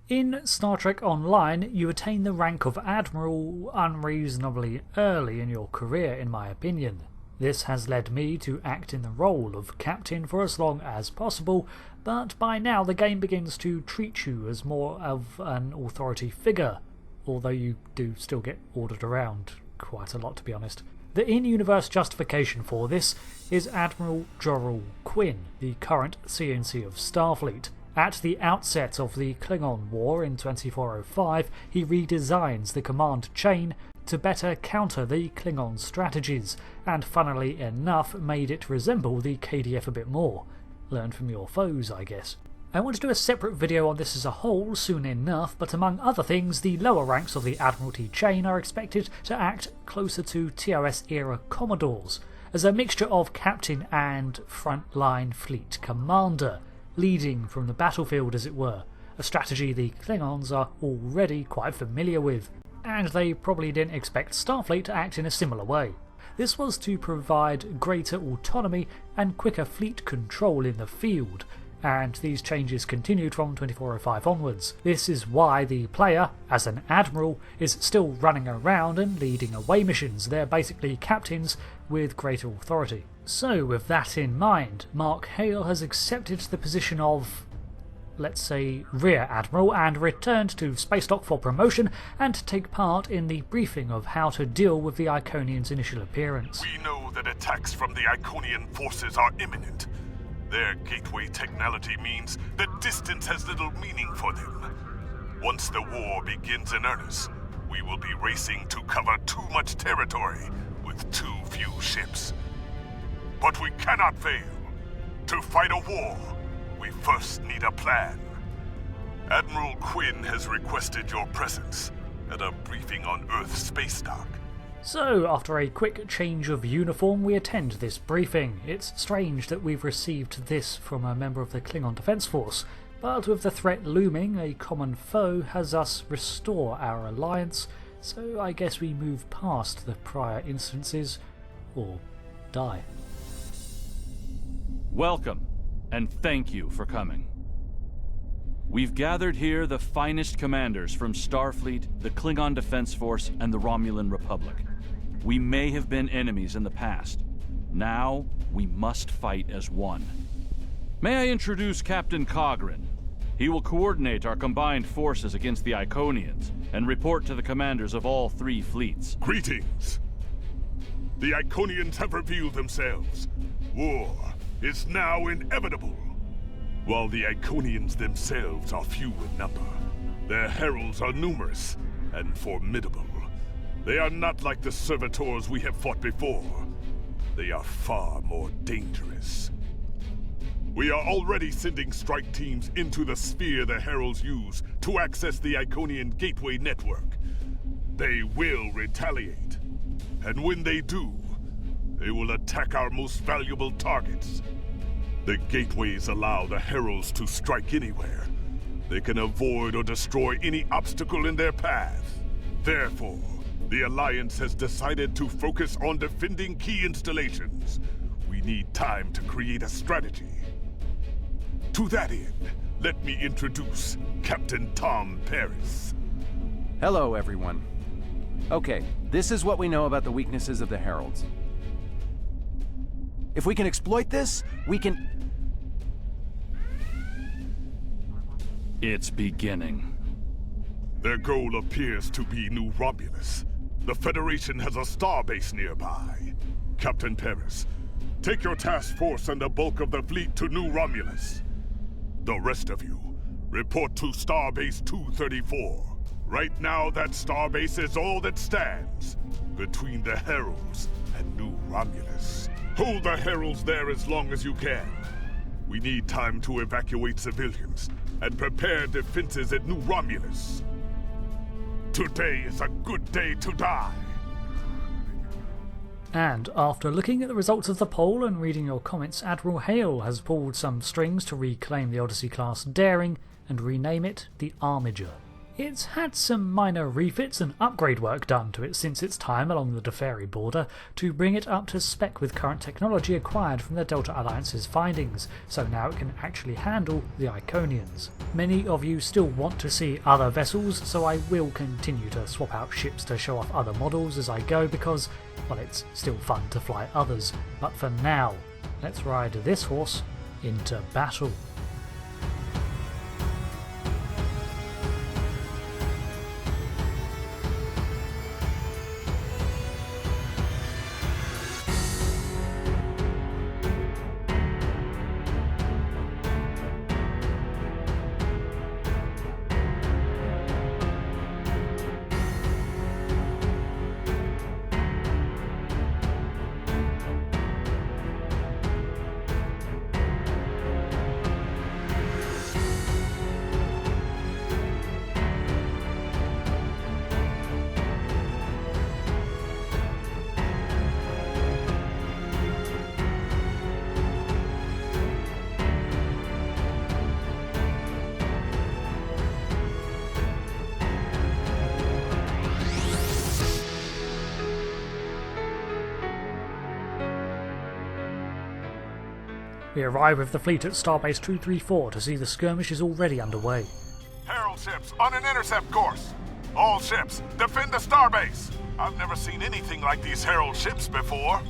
In Star Trek Online, you attain the rank of Admiral unreasonably early in your career, in my opinion. This has led me to act in the role of Captain for as long as possible, but by now the game begins to treat you as more of an authority figure, although you do still get ordered around quite a lot, to be honest. The in-universe justification for this is Admiral Jorrell Quinn, the current CNC of Starfleet. At the outset of the Klingon War in 2405, he redesigns the command chain to better counter the Klingon strategies, and funnily enough made it resemble the KDF a bit more. Learn from your foes, I guess. I want to do a separate video on this as a whole soon enough, but among other things, the lower ranks of the Admiralty chain are expected to act closer to TOS-era Commodores, as a mixture of captain and frontline fleet commander, leading from the battlefield as it were, a strategy the Klingons are already quite familiar with, and they probably didn't expect Starfleet to act in a similar way. This was to provide greater autonomy and quicker fleet control in the field, and these changes continued from 2405 onwards. This is why the player, as an admiral, is still running around and leading away missions. They're basically captains with greater authority. So with that in mind, Mark Hale has accepted the position of, let's say, Rear Admiral, and returned to Space Dock for promotion and take part in the briefing of how to deal with the Iconians' initial appearance. We know that attacks from the Iconian forces are imminent. Their gateway technology means that distance has little meaning for them. Once the war begins in earnest, we will be racing to cover too much territory with too few ships. But we cannot fail. To fight a war, we first need a plan. Admiral Quinn has requested your presence at a briefing on Earth Space Dock. So, after a quick change of uniform, we attend this briefing. It's strange that we've received this from a member of the Klingon Defense Force, but with the threat looming, a common foe has us restore our alliance, so I guess we move past the prior instances, or die. Welcome, and thank you for coming. We've gathered here the finest commanders from Starfleet, the Klingon Defense Force, and the Romulan Republic. We may have been enemies in the past. Now, we must fight as one. May I introduce Captain Coghren? He will coordinate our combined forces against the Iconians and report to the commanders of all three fleets. Greetings. The Iconians have revealed themselves. War is now inevitable. While the Iconians themselves are few in number, their heralds are numerous and formidable. They are not like the servitors we have fought before. They are far more dangerous. We are already sending strike teams into the sphere the heralds use to access the Iconian gateway network. They will retaliate. And when they do, they will attack our most valuable targets. The gateways allow the heralds to strike anywhere. They can avoid or destroy any obstacle in their path. Therefore, the Alliance has decided to focus on defending key installations. We need time to create a strategy. To that end, let me introduce Captain Tom Paris. Hello, everyone. Okay, this is what we know about the weaknesses of the Heralds. If we can exploit this, we can... It's beginning. Their goal appears to be New Romulus. The Federation has a starbase nearby. Captain Paris, take your task force and the bulk of the fleet to New Romulus. The rest of you, report to Starbase 234. Right now, that starbase is all that stands between the Heralds and New Romulus. Hold the Heralds there as long as you can. We need time to evacuate civilians and prepare defenses at New Romulus. Today is a good day to die. And after looking at the results of the poll and reading your comments, Admiral Hale has pulled some strings to reclaim the Odyssey-class Daring and rename it the Armiger. It's had some minor refits and upgrade work done to it since its time along the Deferi border to bring it up to spec with current technology acquired from the Delta Alliance's findings, so now it can actually handle the Iconians. Many of you still want to see other vessels, so I will continue to swap out ships to show off other models as I go because, well, it's still fun to fly others. But for now, let's ride this horse into battle. We arrive with the fleet at Starbase 234 to see the skirmish is already underway. Herald ships on an intercept course. All ships, defend the Starbase. I've never seen anything like these Herald ships before.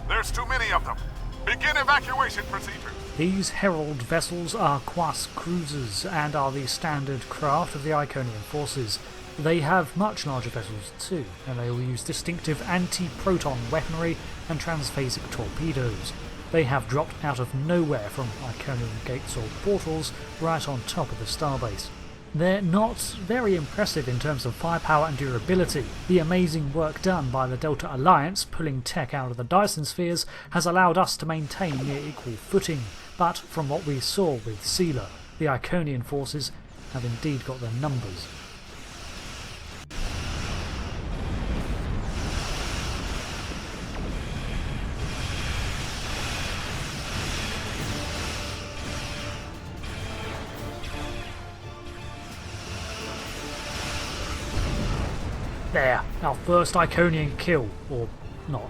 There's too many of them. Begin evacuation procedures. These Herald vessels are Quas cruisers and are the standard craft of the Iconian forces. They have much larger vessels too, and they will use distinctive anti-proton weaponry and transphasic torpedoes. They have dropped out of nowhere from Iconian gates or portals right on top of the Starbase. They're not very impressive in terms of firepower and durability. The amazing work done by the Delta Alliance pulling tech out of the Dyson spheres has allowed us to maintain near equal footing, but from what we saw with Sealer, the Iconian forces have indeed got their numbers. There, our first Iconian kill, or not.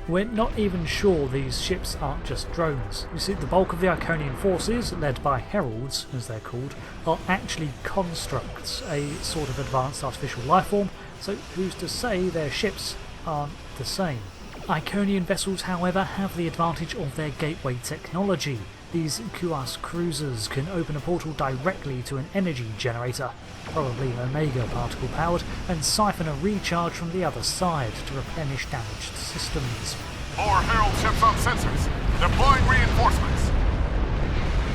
We're not even sure these ships aren't just drones. You see, the bulk of the Iconian forces, led by Heralds, as they're called, are actually constructs, a sort of advanced artificial lifeform, so who's to say their ships aren't the same? Iconian vessels, however, have the advantage of their gateway technology. These Quas cruisers can open a portal directly to an energy generator, probably Omega particle powered, and siphon a recharge from the other side to replenish damaged systems. More Herald ships on sensors. Deploying reinforcements.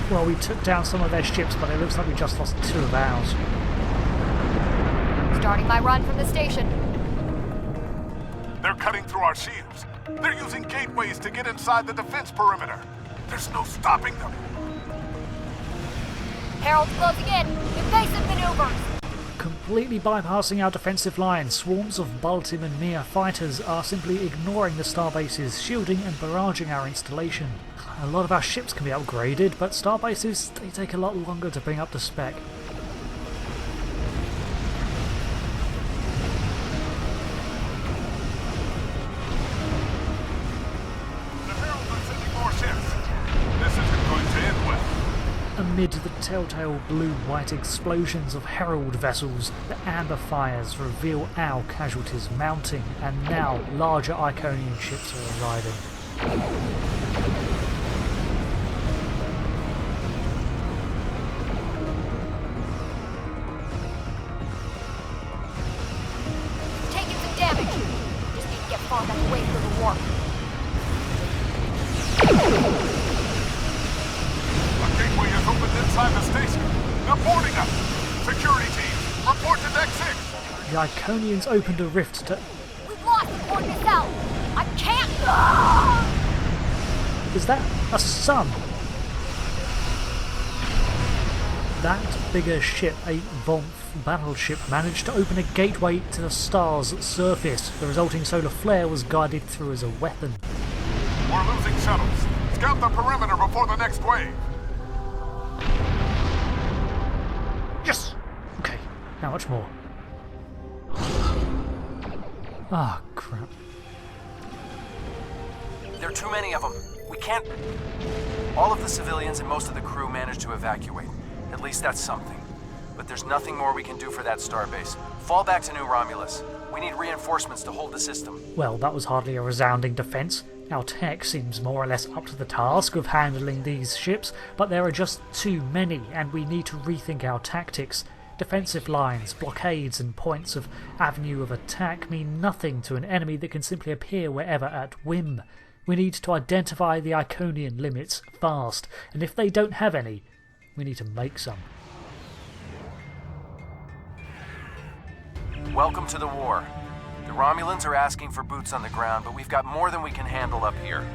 Well, we took down some of their ships, but it looks like we just lost 2 of ours. Starting my run from the station. They're cutting through our shields. They're using gateways to get inside the defense perimeter. There's no stopping them. Herald's closing in. Evasive maneuvers. Completely bypassing our defensive line, swarms of Baltim and Mia fighters are simply ignoring the Starbase's shielding and barraging our installation. A lot of our ships can be upgraded, but Starbases, they take a lot longer to bring up to spec. Amid the telltale blue-white explosions of Herald vessels, the amber fires reveal our casualties mounting, and now larger Iconian ships are arriving. Taking some damage. Just need to get far enough away from the warp. Gateway is opened inside the station. They're boarding us. Security team, report to Deck 6. The Iconians opened a rift to... We've lost the port nacelle. I can't. Is that a sun? That bigger ship, a Vomph battleship, managed to open a gateway to the star's surface. The resulting solar flare was guided through as a weapon. We're losing shuttles. Scout the perimeter before the next wave. You How much more? Ah, crap. There are too many of them. We can't... All of the civilians and most of the crew managed to evacuate. At least that's something. But there's nothing more we can do for that starbase. Fall back to New Romulus. We need reinforcements to hold the system. Well, that was hardly a resounding defence. Our tech seems more or less up to the task of handling these ships, but there are just too many, and we need to rethink our tactics. Defensive lines, blockades, and points of avenue of attack mean nothing to an enemy that can simply appear wherever at whim. We need to identify the Iconian limits fast, and if they don't have any, we need to make some. Welcome to the war. The Romulans are asking for boots on the ground, but we've got more than we can handle up here.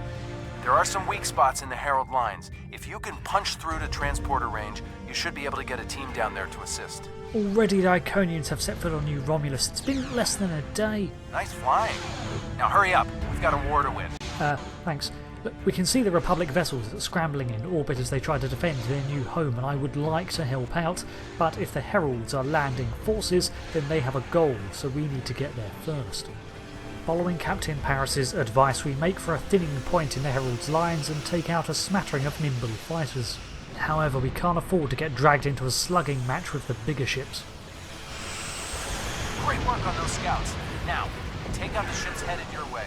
There are some weak spots in the Herald lines. If you can punch through to transporter range, you should be able to get a team down there to assist. Already the Iconians have set foot on New Romulus. It's been less than a day. Nice flying. Now hurry up. We've got a war to win. Thanks. Look, we can see the Republic vessels scrambling in orbit as they try to defend their new home, and I would like to help out, but if the Heralds are landing forces, then they have a goal, so we need to get there first. Following Captain Paris's advice, we make for a thinning point in the Herald's lines and take out a smattering of nimble fighters. However, we can't afford to get dragged into a slugging match with the bigger ships. Great work on those scouts. Now, take out the ships headed your way.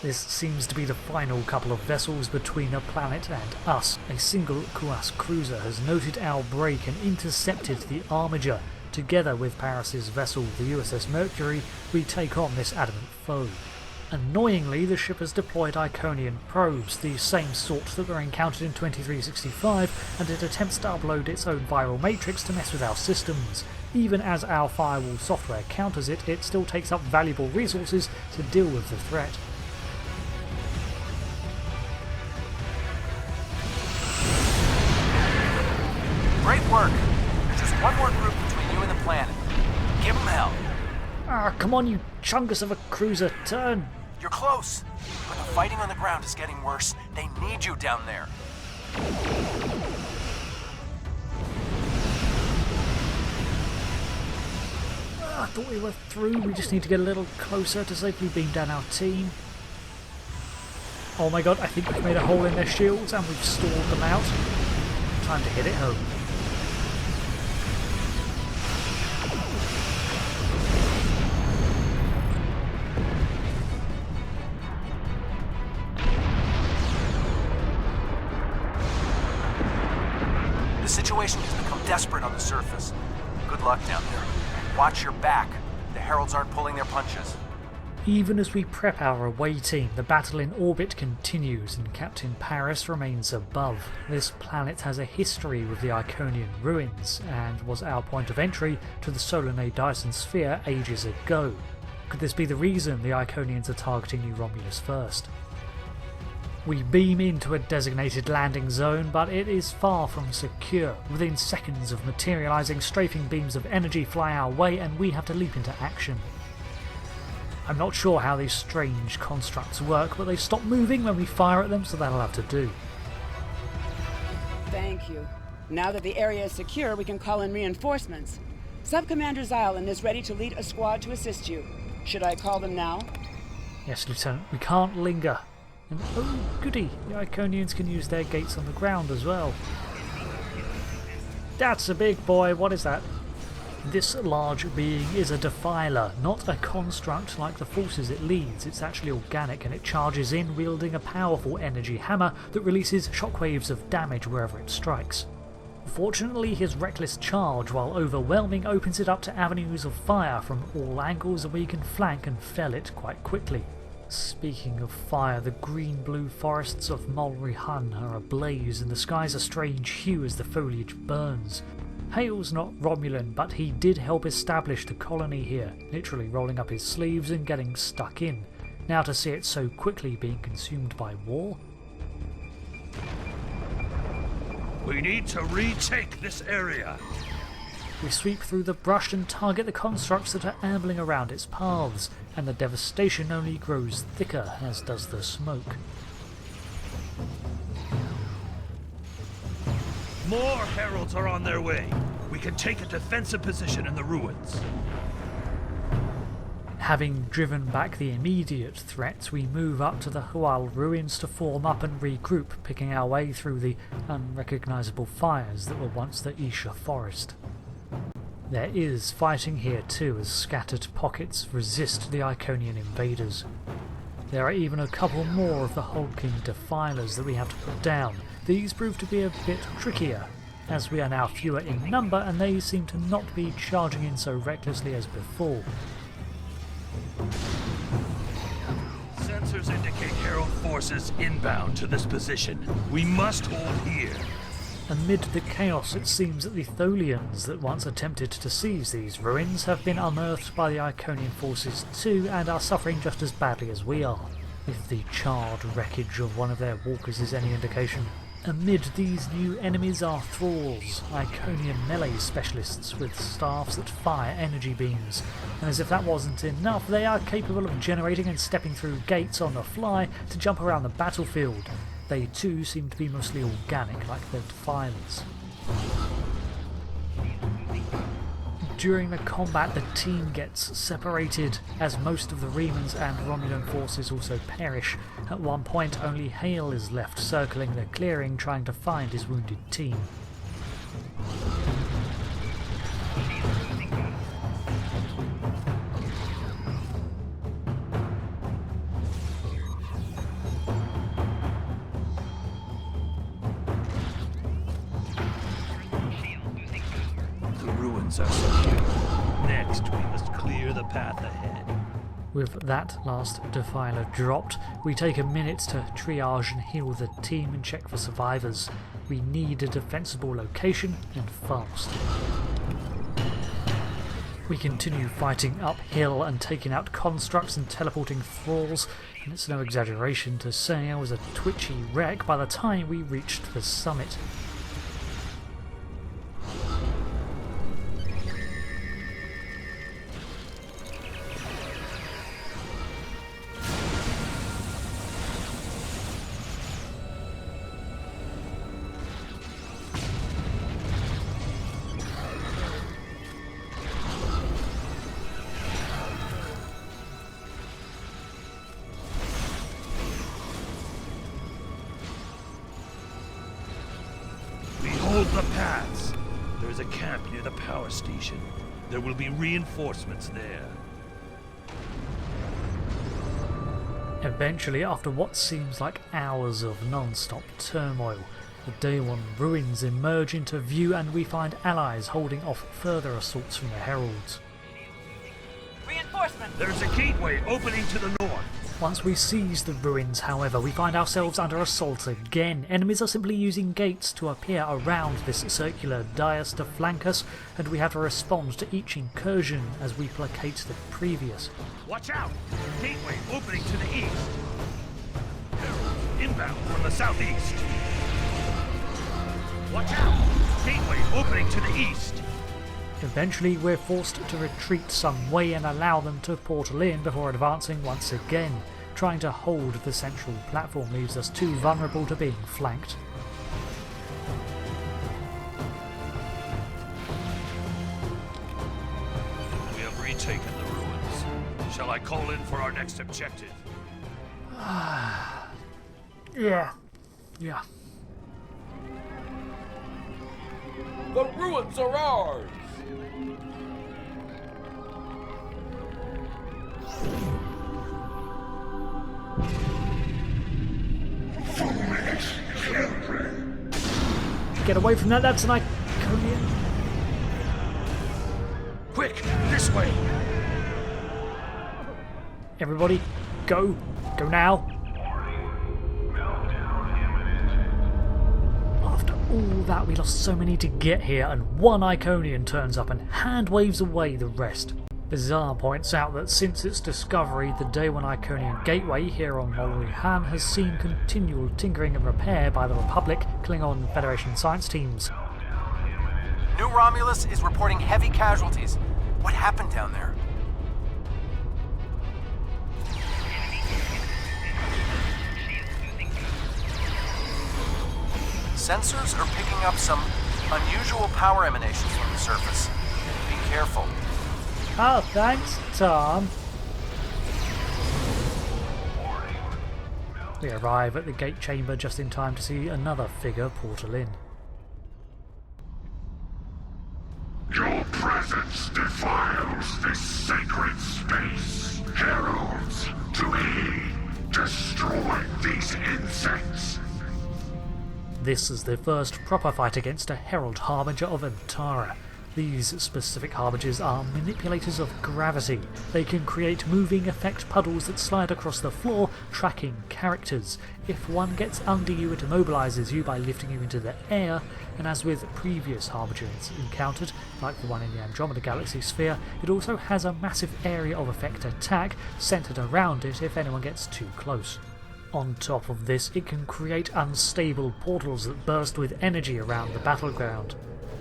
This seems to be the final couple of vessels between a planet and us. A single Kuas cruiser has noted our break and intercepted the Armiger. Together with Paris's vessel, the USS Mercury, we take on this adamant foe. Annoyingly, the ship has deployed Iconian probes, the same sort that were encountered in 2365, and it attempts to upload its own viral matrix to mess with our systems. Even as our firewall software counters it, it still takes up valuable resources to deal with the threat. Great work! There's just one more group between you and the planet. Give them hell! Ah, come on, you chungus of a cruiser, turn! You're close, but the fighting on the ground is getting worse. They need you down there. I thought we were through. We just need to get a little closer to safely beam down our team. Oh my god, I think we've made a hole in their shields and we've stalled them out. Time to hit it home. The situation has become desperate on the surface. Good luck down there. Watch your back. The Heralds aren't pulling their punches. Even as we prep our away team, the battle in orbit continues and Captain Paris remains above. This planet has a history with the Iconian ruins and was our point of entry to the Solanae Dyson sphere ages ago. Could this be the reason the Iconians are targeting New Romulus first? We beam into a designated landing zone, but it is far from secure. Within seconds of materialising, strafing beams of energy fly our way and we have to leap into action. I'm not sure how these strange constructs work, but they stop moving when we fire at them, so that'll have to do. Thank you. Now that the area is secure, we can call in reinforcements. Sub-Commander Xylan is ready to lead a squad to assist you. Should I call them now? Yes, Lieutenant, we can't linger. And oh goody, the Iconians can use their gates on the ground as well. That's a big boy, what is that? This large being is a defiler, not a construct like the forces it leads. It's actually organic and it charges in wielding a powerful energy hammer that releases shockwaves of damage wherever it strikes. Fortunately, his reckless charge, while overwhelming, opens it up to avenues of fire from all angles and we can flank and fell it quite quickly. Speaking of fire, the green-blue forests of Mulrihan are ablaze and the skies a strange hue as the foliage burns. Hale's not Romulan, but he did help establish the colony here, literally rolling up his sleeves and getting stuck in. Now to see it so quickly being consumed by war? We need to retake this area. We sweep through the brush and target the constructs that are ambling around its paths, and the devastation only grows thicker, as does the smoke. More heralds are on their way. We can take a defensive position in the ruins. Having driven back the immediate threats, we move up to the Hale ruins to form up and regroup, picking our way through the unrecognisable fires that were once the Isha forest. There is fighting here too, as scattered pockets resist the Iconian invaders. There are even a couple more of the hulking defilers that we have to put down. These prove to be a bit trickier, as we are now fewer in number and they seem to not be charging in so recklessly as before. Sensors indicate Herald forces inbound to this position. We must hold here. Amid the chaos, it seems that the Tholians that once attempted to seize these ruins have been unearthed by the Iconian forces too and are suffering just as badly as we are, if the charred wreckage of one of their walkers is any indication. Amid these new enemies are thralls, Iconian melee specialists with staffs that fire energy beams, and as if that wasn't enough, they are capable of generating and stepping through gates on the fly to jump around the battlefield. They too seem to be mostly organic, like the defilers. During the combat, the team gets separated, as most of the Remans and Romulan forces also perish. At one point, only Hale is left circling the clearing, trying to find his wounded team. The ruins are secure. Next, we must clear the path ahead. With that last defiler dropped, we take a minute to triage and heal the team and check for survivors. We need a defensible location, and fast. We continue fighting uphill and taking out constructs and teleporting thralls, and it's no exaggeration to say I was a twitchy wreck by the time we reached the summit. Hold the paths. There is a camp near the power station. There will be reinforcements there. Eventually, after what seems like hours of non-stop turmoil, the Day One ruins emerge into view and we find allies holding off further assaults from the Heralds. Reinforcement! There's a gateway opening to the north. Once we seize the ruins, however, we find ourselves under assault again. Enemies are simply using gates to appear around this circular dais to flank us, and we have to respond to each incursion as we placate the previous. Watch out! Gateway opening to the east. Herald inbound from the southeast. Watch out! Gateway opening to the east. Eventually, we're forced to retreat some way and allow them to portal in before advancing once again. Trying to hold the central platform leaves us too vulnerable to being flanked. We have retaken the ruins. Shall I call in for our next objective? Yeah. The ruins are ours! Get away from that, that's an Iconian. Quick, this way! Everybody, go. Go now. After all that, we lost so many to get here, and one Iconian turns up and hand waves away the rest. Bizarre points out that since its discovery, the Day One Iconian Gateway here on Romulus has seen continual tinkering and repair by the Republic, Klingon Federation science teams. New Romulus is reporting heavy casualties. What happened down there? Sensors are picking up some Unusual power emanations from the surface. Be careful. Oh, thanks, Tom. We arrive at the gate chamber just in time to see another figure portal in. Your presence defiles this sacred space. Heralds, to aid, destroy these insects. This is the first proper fight against a Herald Harbinger of Antara. These specific Harbingers are manipulators of gravity. They can create moving effect puddles that slide across the floor, tracking characters. If one gets under you, it immobilizes you by lifting you into the air, and as with previous Harbingers encountered, like the one in the Andromeda Galaxy sphere, it also has a massive area of effect attack centered around it if anyone gets too close. On top of this, it can create unstable portals that burst with energy around the battleground.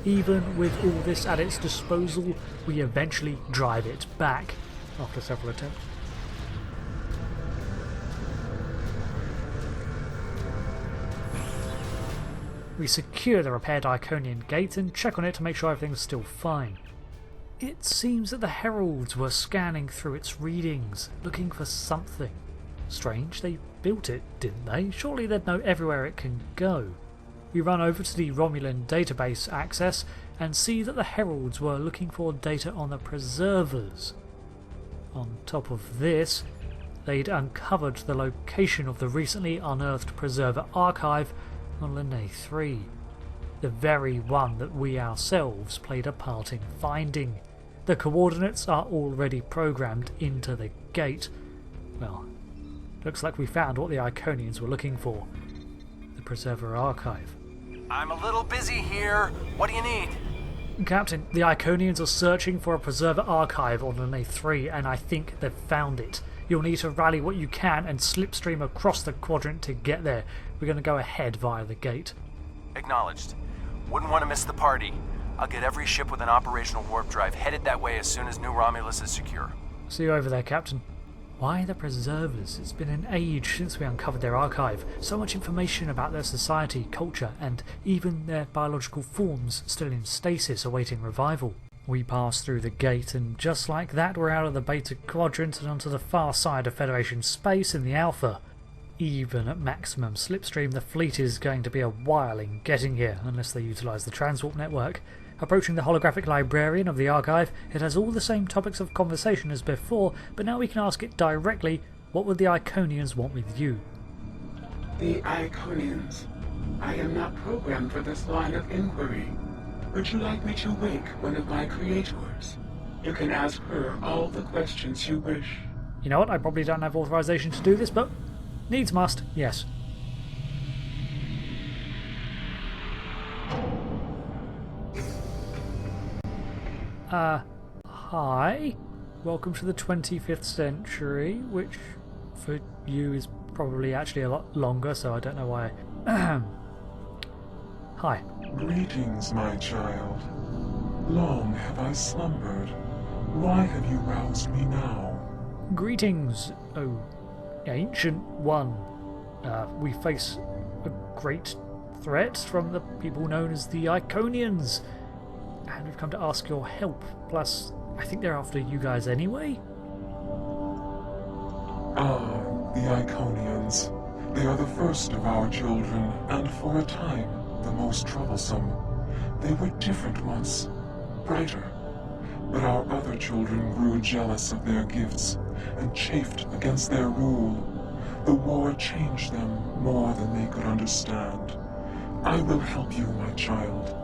Even with all this at its disposal, we eventually drive it back after several attempts. We secure the repaired Iconian gate and check on it to make sure everything's still fine. It seems that the heralds were scanning through its readings, looking for something. Strange, they built it, didn't they? Surely they'd know everywhere it can go. We run over to the Romulan database access and see that the heralds were looking for data on the preservers. On top of this, they'd uncovered the location of the recently unearthed preserver archive on Lene 3, the very one that we ourselves played a part in finding. The coordinates are already programmed into the gate. Well, looks like we found what the Iconians were looking for. The preserver archive. I'm a little busy here. What do you need? Captain, the Iconians are searching for a preserver archive on Lene 3 and I think they've found it. You'll need to rally what you can and slipstream across the quadrant to get there. We're going to go ahead via the gate. Acknowledged. Wouldn't want to miss the party. I'll get every ship with an operational warp drive headed that way as soon as New Romulus is secure. See you over there, Captain. Why the preservers? It's been an age since we uncovered their archive. So much information about their society, culture, and even their biological forms still in stasis awaiting revival. We pass through the gate and just like that we're out of the Beta Quadrant and onto the far side of Federation space in the Alpha. Even at maximum slipstream, the fleet is going to be a while in getting here unless they utilise the transwarp network. Approaching the holographic librarian of the archive, it has all the same topics of conversation as before, but now we can ask it directly, what would the Iconians want with you? The Iconians. I am not programmed for this line of inquiry. Would you like me to wake one of my creators? You can ask her all the questions you wish. You know what, I probably don't have authorization to do this, but needs must, yes. Hi. Welcome to the 25th century, which for you is probably actually a lot longer, so I don't know why. Hi. Greetings, my child. Long have I slumbered. Why have you roused me now? Greetings, oh ancient one. We face a great threat from the people known as the Iconians. And we've come to ask your help. Plus, I think they're after you guys anyway? Ah, the Iconians. They are the first of our children, and for a time, the most troublesome. They were different once, brighter. But our other children grew jealous of their gifts, and chafed against their rule. The war changed them more than they could understand. I will help you, my child.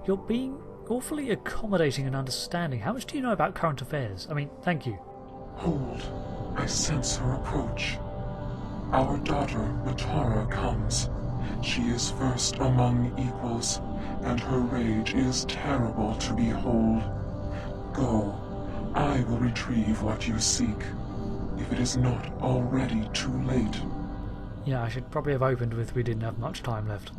You're being awfully accommodating and understanding. How much do you know about current affairs? I mean, thank you. Hold. I sense her approach. Our daughter, Matara, comes. She is first among equals, and her rage is terrible to behold. Go. I will retrieve what you seek, if it is not already too late. Yeah, I should probably have opened with we didn't have much time left.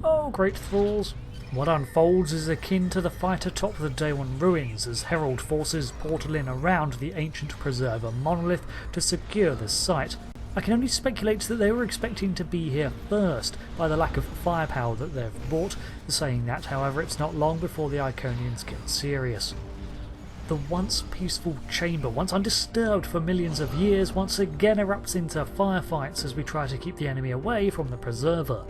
Oh, great thralls. What unfolds is akin to the fight atop the Day One ruins as Herald forces portal in around the ancient preserver monolith to secure the site. I can only speculate that they were expecting to be here first by the lack of firepower that they've brought. Saying that, however, it's not long before the Iconians get serious. The once peaceful chamber, once undisturbed for millions of years, once again erupts into firefights as we try to keep the enemy away from the Preserver.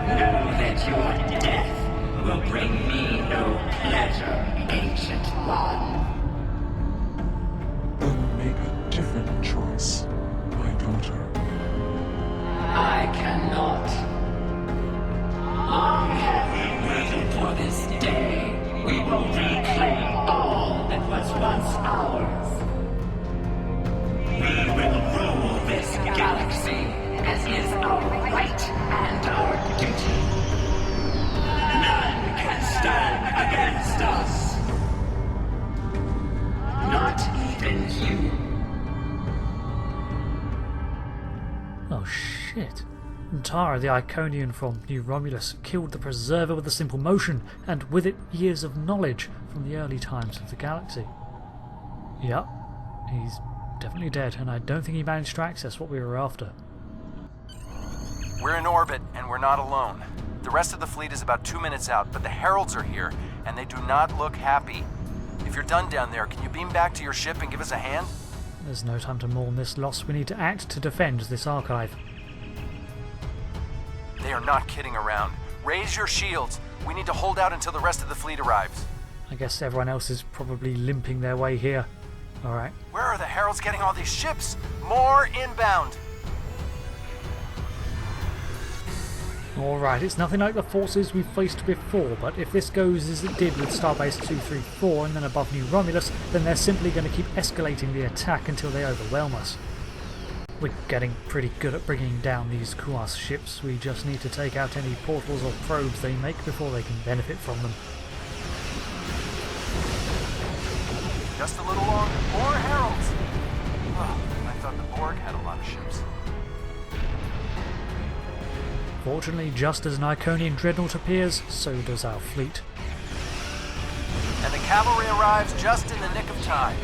Know that your death will bring me no pleasure, Ancient One. Then make a different choice, my daughter. I cannot. Long have we waited for this day. We will reclaim all that was once ours. We will rule this galaxy as is our right and our duty. None can stand against us. Not even you. Oh shit. Tara, the Iconian from New Romulus, killed the Preserver with a simple motion, and with it years of knowledge from the early times of the galaxy. Yep, he's definitely dead, and I don't think he managed to access what we were after. We're in orbit, and we're not alone. The rest of the fleet is about 2 minutes out, but the Heralds are here, and they do not look happy. If you're done down there, can you beam back to your ship and give us a hand? There's no time to mourn this loss. We need to act to defend this archive. They are not kidding around. Raise your shields. We need to hold out until the rest of the fleet arrives. I guess everyone else is probably limping their way here. Alright. Where are the Heralds getting all these ships? More inbound. Alright, it's nothing like the forces we've faced before, but if this goes as it did with Starbase 234 and then above New Romulus, then they're simply going to keep escalating the attack until they overwhelm us. We're getting pretty good at bringing down these Kuas ships. We just need to take out any portals or probes they make before they can benefit from them. Just a little longer. More Heralds. Oh, I thought the Borg had a lot of ships. Fortunately, just as an Iconian dreadnought appears, so does our fleet. And the cavalry arrives just in the nick of time.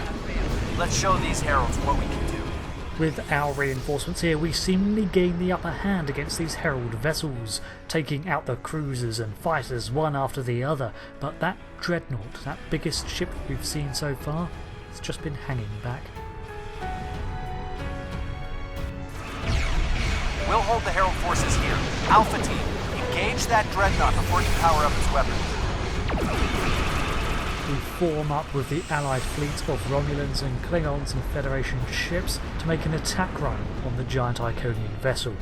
Let's show these Heralds what we can do. With our reinforcements here, we seemingly gain the upper hand against these Herald vessels, taking out the cruisers and fighters one after the other, but that dreadnought, that biggest ship we've seen so far, has just been hanging back. We'll hold the Herald forces here. Alpha Team, engage that dreadnought before you power up its weapons. We form up with the allied fleet of Romulans and Klingons and Federation ships to make an attack run on the giant Iconian vessel.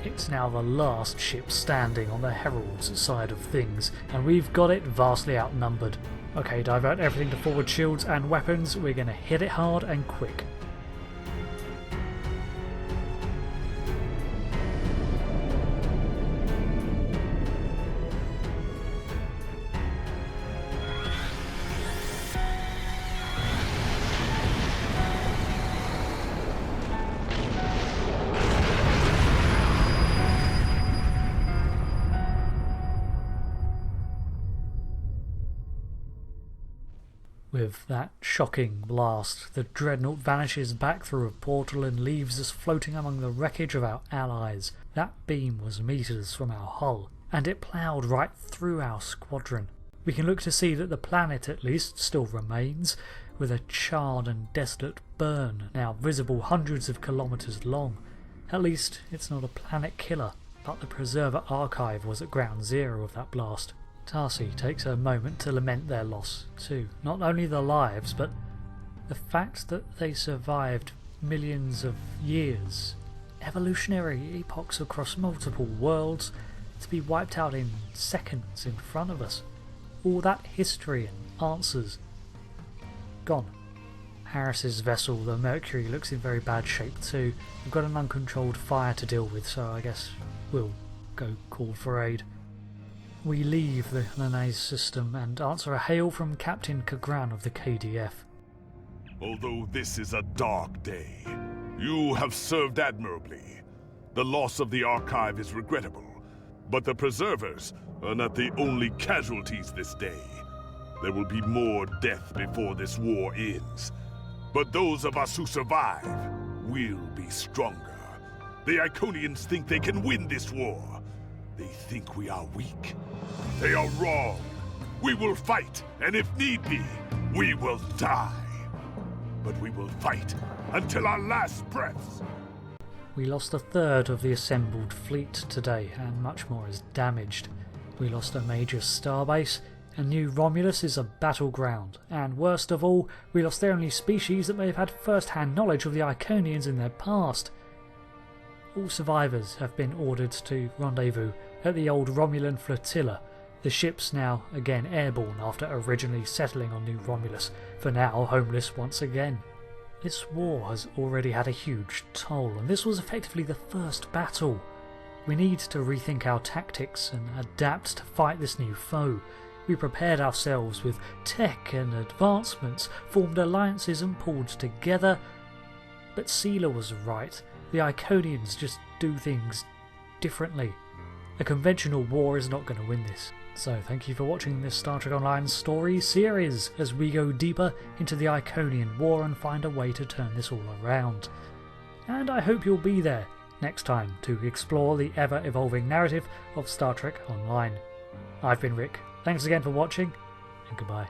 It's now the last ship standing on the Herald's side of things, and we've got it vastly outnumbered. Okay, divert everything to forward shields and weapons. We're going to hit it hard and quick. With that shocking blast, the dreadnought vanishes back through a portal and leaves us floating among the wreckage of our allies. That beam was meters from our hull, and it ploughed right through our squadron. We can look to see that the planet, at least, still remains, with a charred and desolate burn now visible hundreds of kilometres long. At least, it's not a planet killer, but the Preserver archive was at ground zero of that blast. Tarsi takes a moment to lament their loss too. Not only their lives, but the fact that they survived millions of years, evolutionary epochs across multiple worlds, to be wiped out in seconds in front of us. All that history and answers gone. Harris's vessel, the Mercury, looks in very bad shape too. We've got an uncontrolled fire to deal with, so I guess we'll go call for aid. We leave the Lanaise system and answer a hail from Captain Kagran of the KDF. Although this is a dark day, you have served admirably. The loss of the Archive is regrettable, but the Preservers are not the only casualties this day. There will be more death before this war ends. But those of us who survive will be stronger. The Iconians think they can win this war. They think we are weak. They are wrong. We will fight, and if need be, we will die. But we will fight until our last breaths. We lost a third of the assembled fleet today, and much more is damaged. We lost a major starbase, and New Romulus is a battleground, and worst of all, we lost the only species that may have had first-hand knowledge of the Iconians in their past. All survivors have been ordered to rendezvous at the old Romulan flotilla, the ship's now again airborne after originally settling on New Romulus, for now homeless once again. This war has already had a huge toll, and this was effectively the first battle. We need to rethink our tactics and adapt to fight this new foe. We prepared ourselves with tech and advancements, formed alliances and pulled together. But Seela was right. The Iconians just do things differently. A conventional war is not going to win this. So thank you for watching this Star Trek Online story series as we go deeper into the Iconian War and find a way to turn this all around. And I hope you'll be there next time to explore the ever-evolving narrative of Star Trek Online. I've been Rick, thanks again for watching, and goodbye.